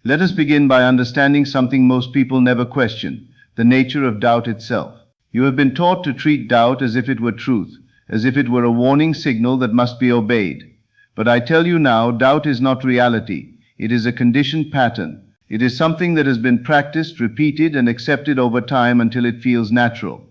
Let us begin by understanding something most people never question, the nature of doubt itself. You have been taught to treat doubt as if it were truth, as if it were a warning signal that must be obeyed. But I tell you now, doubt is not reality. It is a conditioned pattern. It is something that has been practiced, repeated, and accepted over time until it feels natural.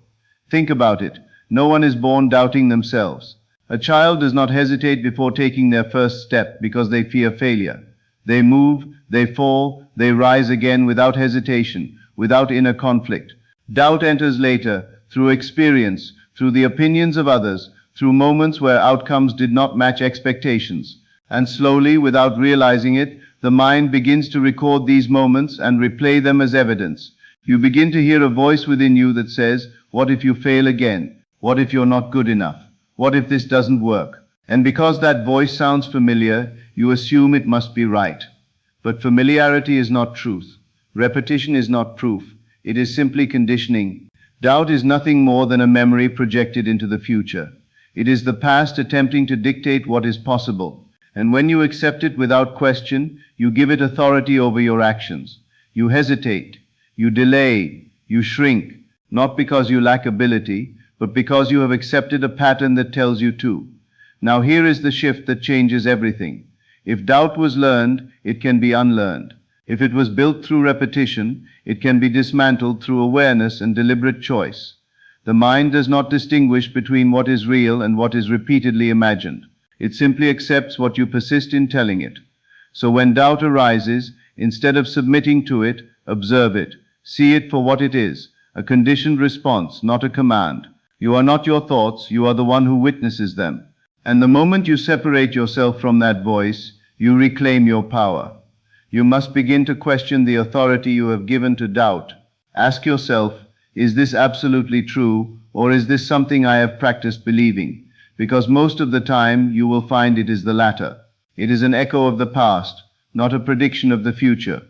Think about it. No one is born doubting themselves. A child does not hesitate before taking their first step because they fear failure. They move, they fall, they rise again without hesitation, without inner conflict. Doubt enters later, through experience, through the opinions of others, through moments where outcomes did not match expectations. And slowly, without realizing it, the mind begins to record these moments and replay them as evidence. You begin to hear a voice within you that says, "What if you fail again? What if you're not good enough? What if this doesn't work?" And because that voice sounds familiar, you assume it must be right. But familiarity is not truth. Repetition is not proof. It is simply conditioning. Doubt is nothing more than a memory projected into the future. It is the past attempting to dictate what is possible. And when you accept it without question, you give it authority over your actions. You hesitate, you delay, you shrink, not because you lack ability, but because you have accepted a pattern that tells you to. Now here is the shift that changes everything. If doubt was learned, it can be unlearned. If it was built through repetition, it can be dismantled through awareness and deliberate choice. The mind does not distinguish between what is real and what is repeatedly imagined. It simply accepts what you persist in telling it. So when doubt arises, instead of submitting to it, observe it. See it for what it is, a conditioned response, not a command. You are not your thoughts, you are the one who witnesses them. And the moment you separate yourself from that voice, you reclaim your power. You must begin to question the authority you have given to doubt. Ask yourself, is this absolutely true, or is this something I have practiced believing? Because most of the time, you will find it is the latter. It is an echo of the past, not a prediction of the future.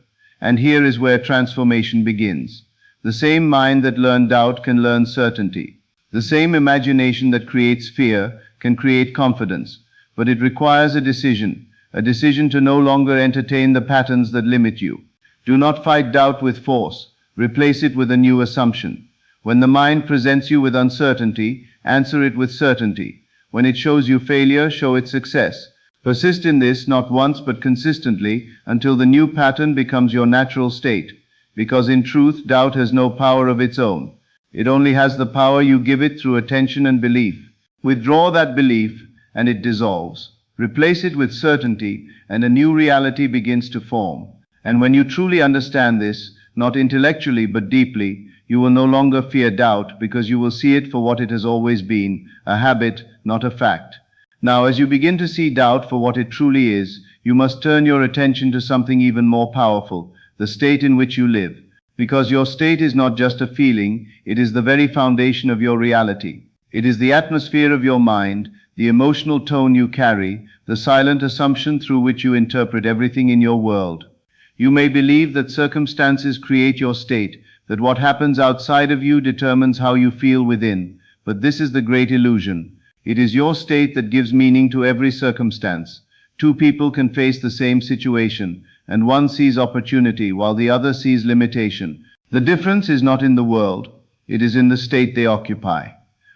And here is where transformation begins. The same mind that learned doubt can learn certainty. The same imagination that creates fear can create confidence, but it requires a decision to no longer entertain the patterns that limit you. Do not fight doubt with force, replace it with a new assumption. When the mind presents you with uncertainty, answer it with certainty. When it shows you failure, show it success. Persist in this not once but consistently until the new pattern becomes your natural state, because in truth doubt has no power of its own. It only has the power you give it through attention and belief. Withdraw that belief, and it dissolves. Replace it with certainty, and a new reality begins to form. And when you truly understand this, not intellectually but deeply, you will no longer fear doubt because you will see it for what it has always been, a habit, not a fact. Now, as you begin to see doubt for what it truly is, you must turn your attention to something even more powerful, the state in which you live. Because your state is not just a feeling, it is the very foundation of your reality. It is the atmosphere of your mind, the emotional tone you carry, the silent assumption through which you interpret everything in your world. You may believe that circumstances create your state, that what happens outside of you determines how you feel within, but this is the great illusion. It is your state that gives meaning to every circumstance. Two people can face the same situation, and one sees opportunity while the other sees limitation. The difference is not in the world, it is in the state they occupy.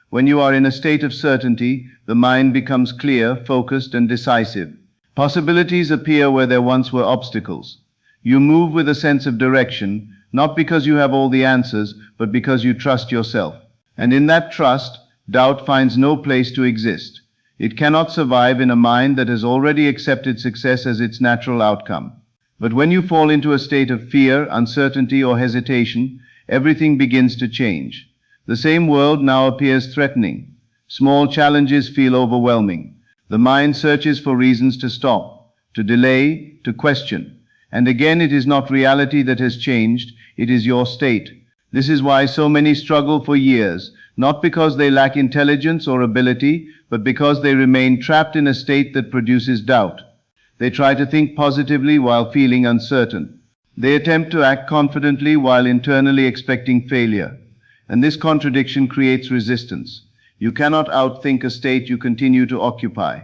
When you are in a state of certainty, the mind becomes clear, focused, and decisive. Possibilities appear where there once were obstacles. You move with a sense of direction, not because you have all the answers, but because you trust yourself. And in that trust, doubt finds no place to exist. It cannot survive in a mind that has already accepted success as its natural outcome. But when you fall into a state of fear, uncertainty, or hesitation, everything begins to change. The same world now appears threatening. Small challenges feel overwhelming. The mind searches for reasons to stop, to delay, to question. And again, it is not reality that has changed, it is your state. This is why so many struggle for years, not because they lack intelligence or ability, but because they remain trapped in a state that produces doubt. They try to think positively while feeling uncertain. They attempt to act confidently while internally expecting failure. And this contradiction creates resistance. You cannot outthink a state you continue to occupy.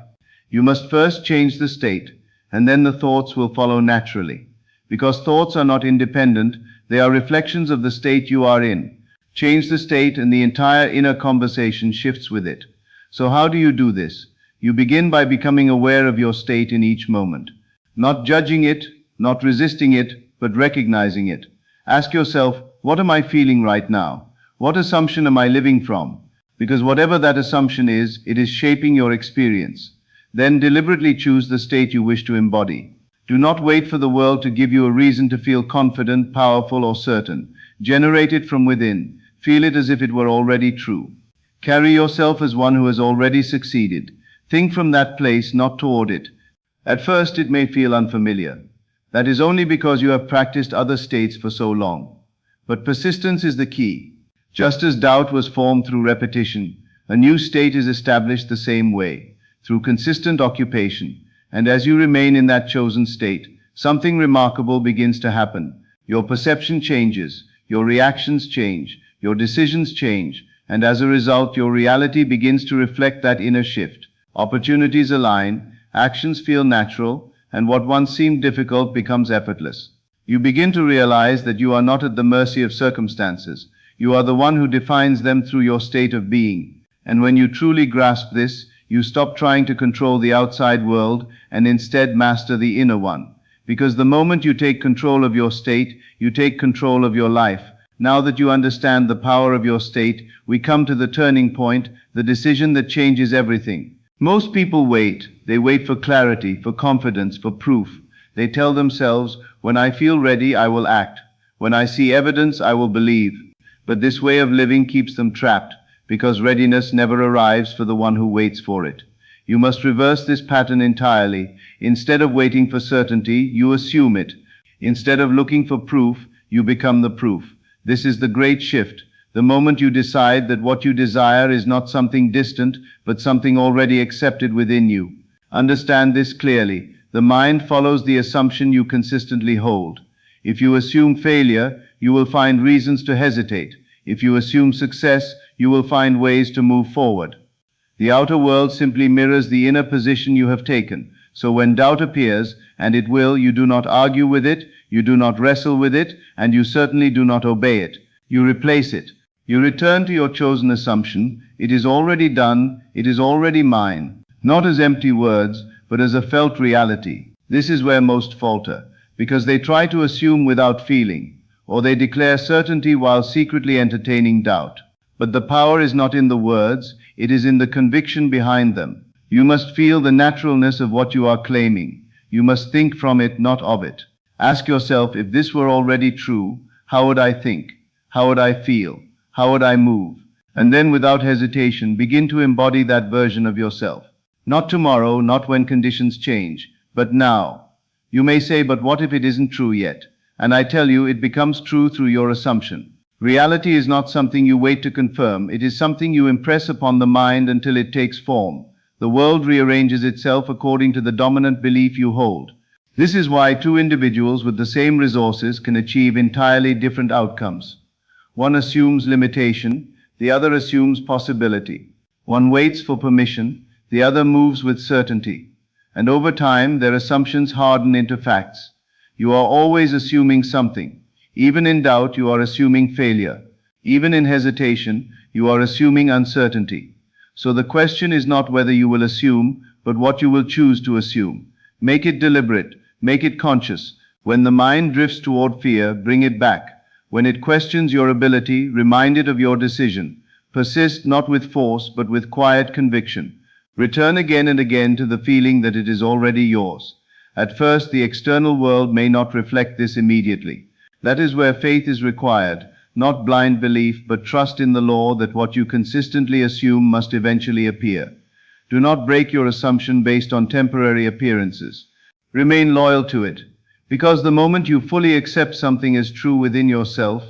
You must first change the state, and then the thoughts will follow naturally. because thoughts are not independent, they are reflections of the state you are in. Change the state and the entire inner conversation shifts with it. So how do you do this? You begin by becoming aware of your state in each moment. Not judging it, not resisting it, but recognizing it. Ask yourself, what am I feeling right now? What assumption am I living from? Because whatever that assumption is, it is shaping your experience. Then deliberately choose the state you wish to embody. Do not wait for the world to give you a reason to feel confident, powerful, or certain. Generate it from within. Feel it as if it were already true. Carry yourself as one who has already succeeded. Think from that place, not toward it. At first it may feel unfamiliar. That is only because you have practiced other states for so long. But persistence is the key. Just as doubt was formed through repetition, a new state is established the same way, through consistent occupation. And as you remain in that chosen state, something remarkable begins to happen. Your perception changes, your reactions change, your decisions change, and as a result, your reality begins to reflect that inner shift. Opportunities align, actions feel natural, and what once seemed difficult becomes effortless. You begin to realize that you are not at the mercy of circumstances. You are the one who defines them through your state of being. And when you truly grasp this, you stop trying to control the outside world and instead master the inner one. Because the moment you take control of your state, you take control of your life. Now that you understand the power of your state, we come to the turning point, the decision that changes everything. Most people wait. They wait for clarity, for confidence, for proof. They tell themselves, when I feel ready, I will act. When I see evidence, I will believe. But this way of living keeps them trapped, because readiness never arrives for the one who waits for it. You must reverse this pattern entirely. Instead of waiting for certainty, you assume it. Instead of looking for proof, you become the proof. This is the great shift. The moment you decide that what you desire is not something distant, but something already accepted within you. Understand this clearly. The mind follows the assumption you consistently hold. If you assume failure, you will find reasons to hesitate. If you assume success, you will find ways to move forward. The outer world simply mirrors the inner position you have taken. So when doubt appears, and it will, you do not argue with it, you do not wrestle with it, and you certainly do not obey it. You replace it. You return to your chosen assumption. It is already done, it is already mine. Not as empty words, but as a felt reality. This is where most falter, because they try to assume without feeling, or they declare certainty while secretly entertaining doubt. But the power is not in the words, it is in the conviction behind them. You must feel the naturalness of what you are claiming. You must think from it, not of it. Ask yourself, if this were already true, how would I think? How would I feel? How would I move? And then without hesitation, begin to embody that version of yourself. Not tomorrow, not when conditions change, but now. You may say, but what if it isn't true yet? And I tell you, it becomes true through your assumption. Reality is not something you wait to confirm, it is something you impress upon the mind until it takes form. The world rearranges itself according to the dominant belief you hold. This is why two individuals with the same resources can achieve entirely different outcomes. One assumes limitation, the other assumes possibility. One waits for permission, the other moves with certainty. And over time, their assumptions harden into facts. You are always assuming something. Even in doubt, you are assuming failure. Even in hesitation, you are assuming uncertainty. So the question is not whether you will assume, but what you will choose to assume. Make it deliberate, make it conscious. When the mind drifts toward fear, bring it back. When it questions your ability, remind it of your decision. Persist not with force, but with quiet conviction. Return again and again to the feeling that it is already yours. At first, the external world may not reflect this immediately. That is where faith is required, not blind belief, but trust in the law that what you consistently assume must eventually appear. Do not break your assumption based on temporary appearances. Remain loyal to it, because the moment you fully accept something as true within yourself,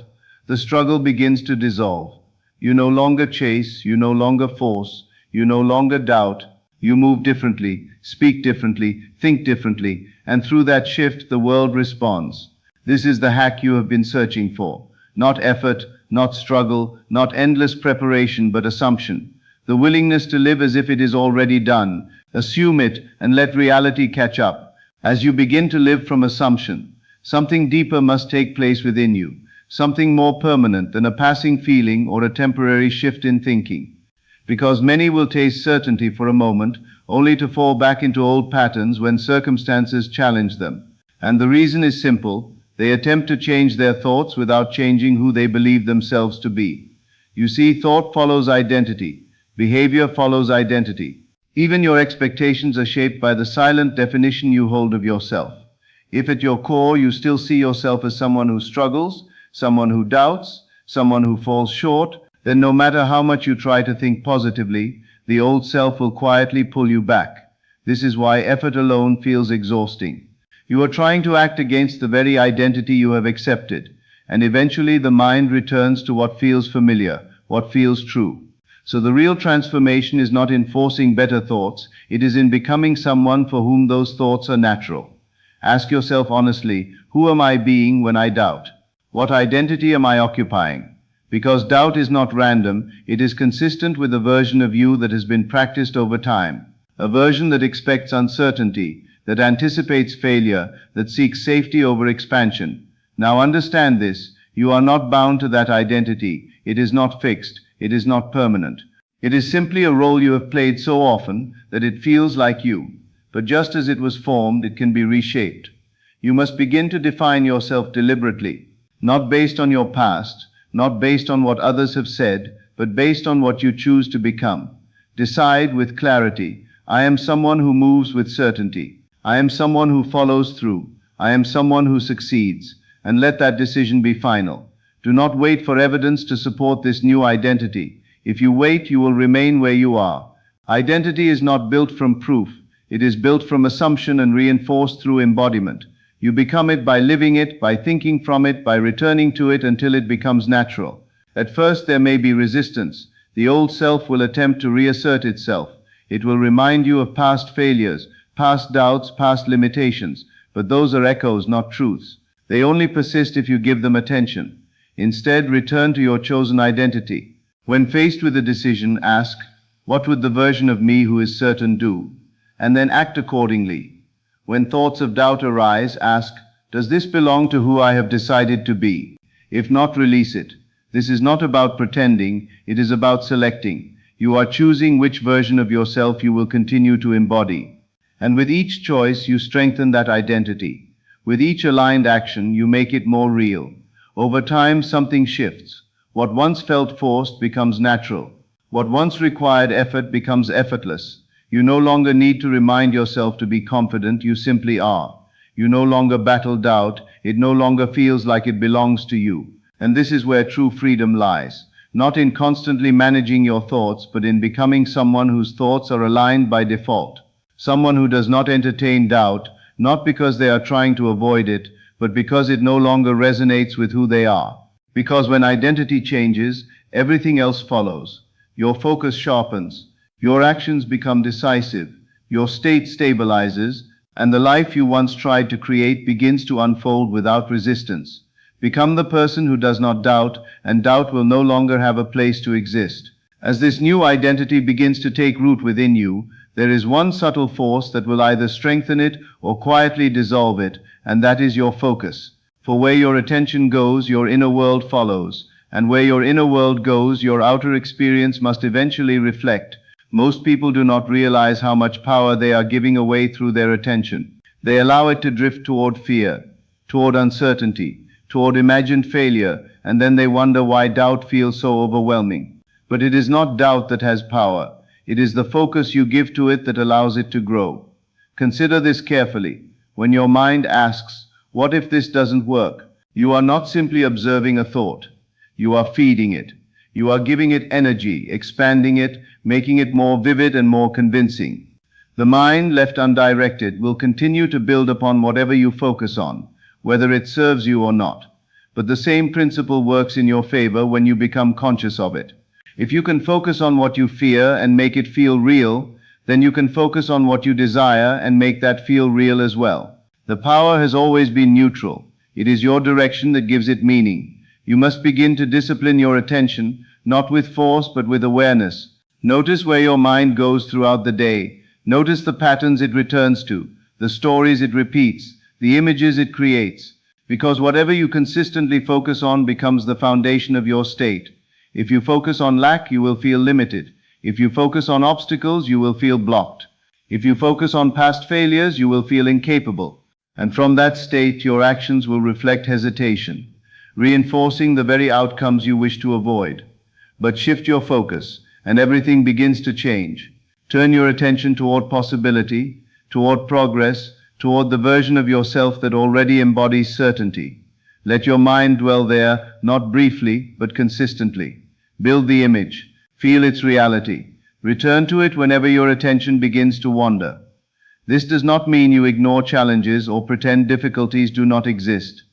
the struggle begins to dissolve. You no longer chase, you no longer force, you no longer doubt. You move differently, speak differently, think differently, and through that shift the world responds. This is the hack you have been searching for. Not effort, not struggle, not endless preparation, but assumption. The willingness to live as if it is already done. Assume it and let reality catch up. As you begin to live from assumption, Something deeper must take place within you, something more permanent than a passing feeling or a temporary shift in thinking. Because many will taste certainty for a moment, only to fall back into old patterns when circumstances challenge them. And the reason is simple: they attempt to change their thoughts without changing who they believe themselves to be. You see, thought follows identity, behavior follows identity. Even your expectations are shaped by the silent definition you hold of yourself. If at your core you still see yourself as someone who struggles, someone who doubts, someone who falls short, then no matter how much you try to think positively, the old self will quietly pull you back. This is why effort alone feels exhausting. You are trying to act against the very identity you have accepted, and eventually the mind returns to what feels familiar, what feels true. So the real transformation is not in forcing better thoughts, it is in becoming someone for whom those thoughts are natural. Ask yourself honestly, who am I being when I doubt? What identity am I occupying? Because doubt is not random, it is consistent with a version of you that has been practiced over time. A version that expects uncertainty, that anticipates failure, that seeks safety over expansion. Now understand this: you are not bound to that identity. It is not fixed. It is not permanent. It is simply a role you have played so often that it feels like you. But just as it was formed, it can be reshaped. You must begin to define yourself deliberately, not based on your past, not based on what others have said, but based on what you choose to become. Decide with clarity: I am someone who moves with certainty. I am someone who follows through. I am someone who succeeds. And let that decision be final. Do not wait for evidence to support this new identity. If you wait, you will remain where you are. Identity is not built from proof. It is built from assumption and reinforced through embodiment. You become it by living it, by thinking from it, by returning to it until it becomes natural. At first there may be resistance. The old self will attempt to reassert itself. It will remind you of past failures, past doubts, past limitations. But those are echoes, not truths. They only persist if you give them attention. Instead, return to your chosen identity. When faced with a decision, ask, what would the version of me who is certain do? And then act accordingly. When thoughts of doubt arise, ask, does this belong to who I have decided to be? If not, release it. This is not about pretending, it is about selecting. You are choosing which version of yourself you will continue to embody. And with each choice, you strengthen that identity. With each aligned action, you make it more real. Over time, something shifts. What once felt forced becomes natural. What once required effort becomes effortless. You no longer need to remind yourself to be confident, you simply are. You no longer battle doubt, it no longer feels like it belongs to you. And this is where true freedom lies. Not in constantly managing your thoughts, but in becoming someone whose thoughts are aligned by default. Someone who does not entertain doubt, not because they are trying to avoid it, but because it no longer resonates with who they are. Because when identity changes, everything else follows. Your focus sharpens, your actions become decisive, your state stabilizes, and the life you once tried to create begins to unfold without resistance. Become the person who does not doubt, and doubt will no longer have a place to exist. As this new identity begins to take root within you, there is one subtle force that will either strengthen it or quietly dissolve it, and that is your focus. For where your attention goes, your inner world follows, and where your inner world goes, your outer experience must eventually reflect. Most people do not realize how much power they are giving away through their attention. They allow it to drift toward fear, toward uncertainty, toward imagined failure, and then they wonder why doubt feels so overwhelming. But it is not doubt that has power. It is the focus you give to it that allows it to grow. Consider this carefully. When your mind asks, what if this doesn't work? You are not simply observing a thought. You are feeding it. You are giving it energy, expanding it, making it more vivid and more convincing. The mind, left undirected, will continue to build upon whatever you focus on, whether it serves you or not. But the same principle works in your favor when you become conscious of it. If you can focus on what you fear and make it feel real, then you can focus on what you desire and make that feel real as well. The power has always been neutral. It is your direction that gives it meaning. You must begin to discipline your attention, not with force but with awareness. Notice where your mind goes throughout the day. Notice the patterns it returns to, the stories it repeats, the images it creates. Because whatever you consistently focus on becomes the foundation of your state. If you focus on lack, you will feel limited. If you focus on obstacles, you will feel blocked. If you focus on past failures, you will feel incapable. And from that state, your actions will reflect hesitation, reinforcing the very outcomes you wish to avoid. But shift your focus, and everything begins to change. Turn your attention toward possibility, toward progress, toward the version of yourself that already embodies certainty. Let your mind dwell there, not briefly, but consistently. Build the image. Feel its reality. Return to it whenever your attention begins to wander. This does not mean you ignore challenges or pretend difficulties do not exist.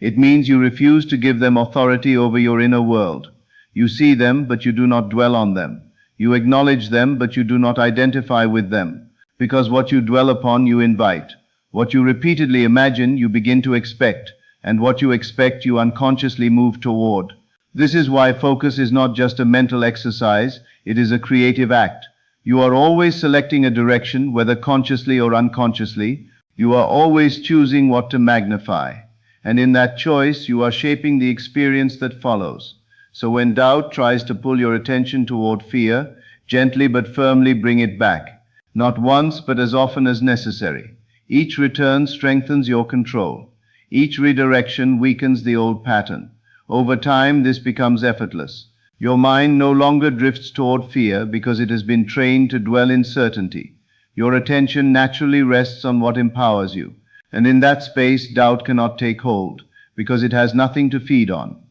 It means you refuse to give them authority over your inner world. You see them, but you do not dwell on them. You acknowledge them, but you do not identify with them. Because what you dwell upon, you invite. What you repeatedly imagine, you begin to expect. And what you expect, you unconsciously move toward. This is why focus is not just a mental exercise, it is a creative act. You are always selecting a direction, whether consciously or unconsciously. You are always choosing what to magnify. And in that choice, you are shaping the experience that follows. So when doubt tries to pull your attention toward fear, gently but firmly bring it back. Not once, but as often as necessary. Each return strengthens your control. Each redirection weakens the old pattern. Over time, this becomes effortless. Your mind no longer drifts toward fear because it has been trained to dwell in certainty. Your attention naturally rests on what empowers you. And in that space, doubt cannot take hold because it has nothing to feed on.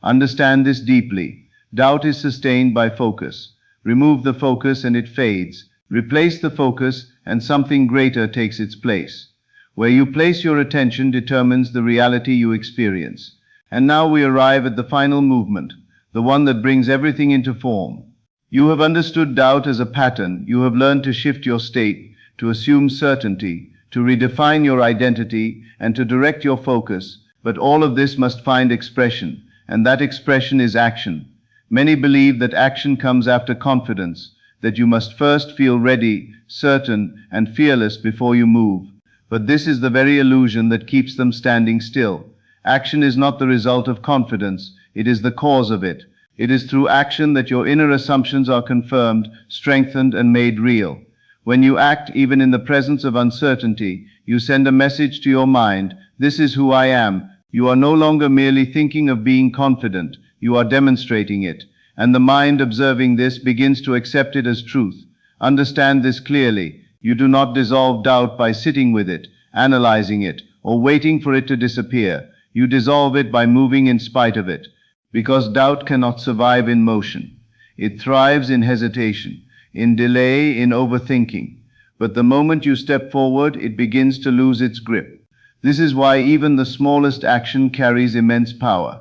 Understand this deeply. Doubt is sustained by focus. Remove the focus and it fades. Replace the focus and something greater takes its place. Where you place your attention determines the reality you experience. And now we arrive at the final movement, the one that brings everything into form. You have understood doubt as a pattern. You have learned to shift your state, to assume certainty, to redefine your identity, and to direct your focus. But all of this must find expression, and that expression is action. Many believe that action comes after confidence, that you must first feel ready, certain, and fearless before you move. But this is the very illusion that keeps them standing still. Action is not the result of confidence, it is the cause of it. It is through action that your inner assumptions are confirmed, strengthened, and made real. When you act, even in the presence of uncertainty, you send a message to your mind, "This is who I am." You are no longer merely thinking of being confident, you are demonstrating it. And the mind observing this begins to accept it as truth. Understand this clearly. You do not dissolve doubt by sitting with it, analyzing it, or waiting for it to disappear. You dissolve it by moving in spite of it. Because doubt cannot survive in motion. It thrives in hesitation, in delay, in overthinking. But the moment you step forward, it begins to lose its grip. This is why even the smallest action carries immense power.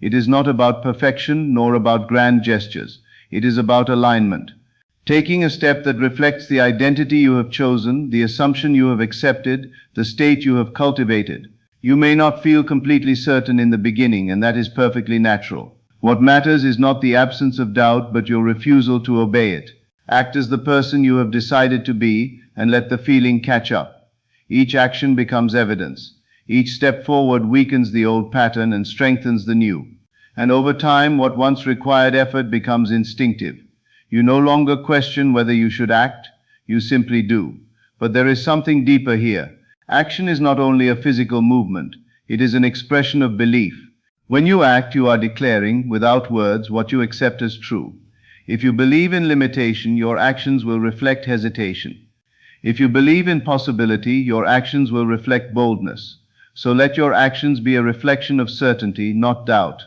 It is not about perfection nor about grand gestures. It is about alignment. Taking a step that reflects the identity you have chosen, the assumption you have accepted, the state you have cultivated. You may not feel completely certain in the beginning, and that is perfectly natural. What matters is not the absence of doubt, but your refusal to obey it. Act as the person you have decided to be, and let the feeling catch up. Each action becomes evidence. Each step forward weakens the old pattern and strengthens the new. And over time, what once required effort becomes instinctive. You no longer question whether you should act, you simply do. But there is something deeper here. Action is not only a physical movement, it is an expression of belief. When you act, you are declaring, without words, what you accept as true. If you believe in limitation, your actions will reflect hesitation. If you believe in possibility, your actions will reflect boldness. So let your actions be a reflection of certainty, not doubt.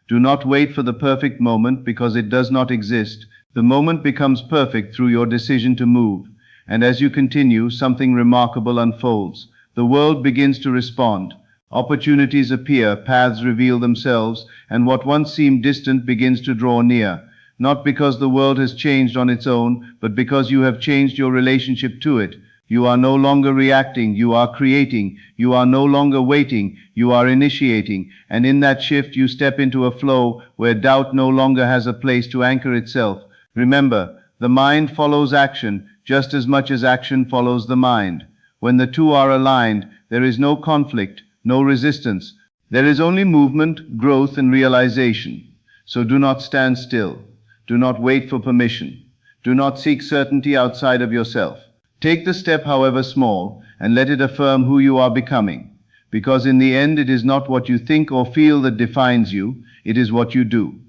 Do not wait for the perfect moment because it does not exist. The moment becomes perfect through your decision to move. And as you continue, something remarkable unfolds. The world begins to respond. Opportunities appear, paths reveal themselves, and what once seemed distant begins to draw near. Not because the world has changed on its own, but because you have changed your relationship to it. You are no longer reacting, you are creating. You are no longer waiting, you are initiating. And in that shift, you step into a flow where doubt no longer has a place to anchor itself. Remember, the mind follows action just as much as action follows the mind. When the two are aligned, there is no conflict, no resistance, There is only movement, growth, and realization. So do not stand still. Do not wait for permission. Do not seek certainty outside of yourself. Take the step, however small, and let it affirm who you are becoming. Because in the end, it is not what you think or feel that defines you, it is what you do.